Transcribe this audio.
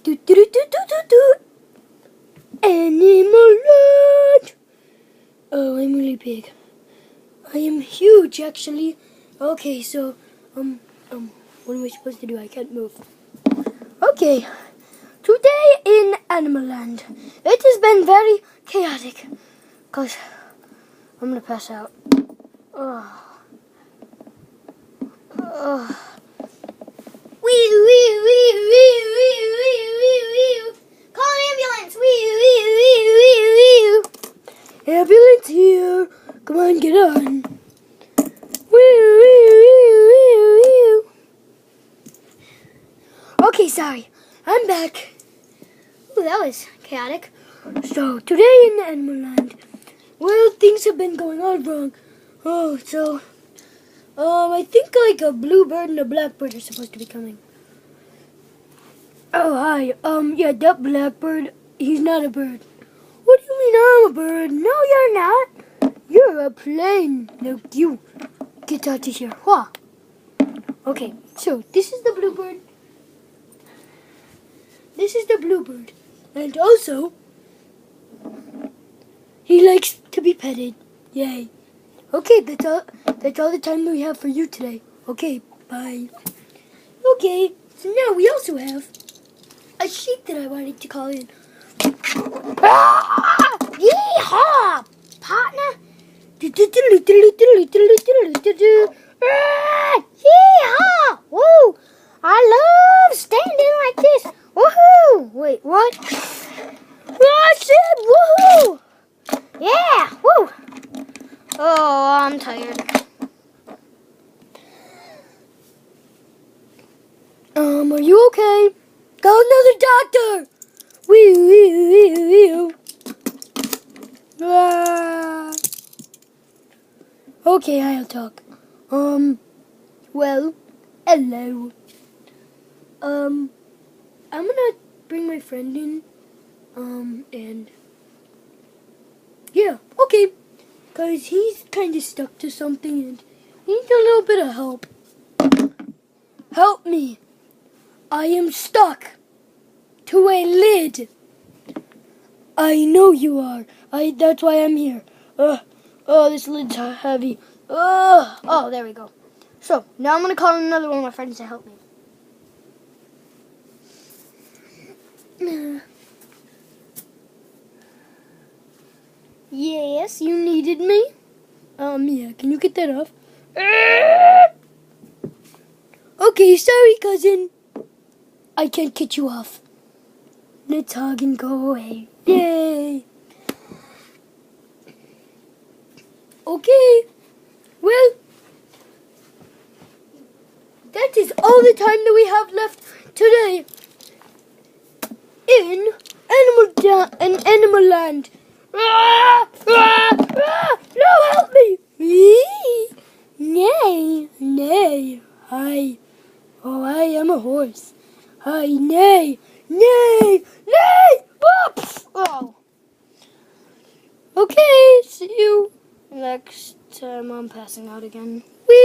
Do do do do do do do. Animal Land. Oh, I'm really big. I am huge, actually. Okay, so what am I supposed to do? I can't move. Okay, today in Animal Land, it has been very chaotic. Cause I'm gonna pass out. Oh. Oh. Wee wee wee wee wee wee wee wee. Call an ambulance. Wee wee wee wee wee. Ambulance here. Come on, get on. Wee wee wee wee wee. Okay, sorry. I'm back. Ooh, that was chaotic. So today in Animal Land, well, things have been going all wrong. Oh, so I think like a bluebird and a blackbird are supposed to be coming. Oh, hi. Yeah, that blackbird, he's not a bird. What do you mean I'm a bird? No, you're not. You're a plane. No, you get out of here. Huh? Okay, so this is the bluebird. This is the bluebird. And also, he likes to be petted. Yay. Okay, that's all the time that we have for you today. Okay, bye. Okay, so now we also have a sheep that I wanted to call in. Ah! Yeehaw, partner. Ah! Yeehaw! Woo! I love standing like this. Woohoo! Wait, what? I said woohoo! Yeah! Woo! Oh, I'm tired. Are you okay? Call another doctor! Wee wee wee wee. Ah. Okay, I'll talk. Well, hello. I'm gonna bring my friend in. And yeah, okay. Cause he's kind of stuck to something and he needs a little bit of help. Help me. I am stuck to a lid. I know you are. That's why I'm here. This lid's heavy. Oh, there we go. So, now I'm going to call another one of my friends to help me. Yes, you needed me? Yeah, can you get that off? Okay, sorry, cousin. I can't get you off. Let's hug and go away. Yay! Okay, well, that is all the time that we have left today in Animal Land. No, help me! Nay, hi. Oh, I am a horse. Hi, nay. Oh. Okay, see you next time. I'm passing out again. Wee.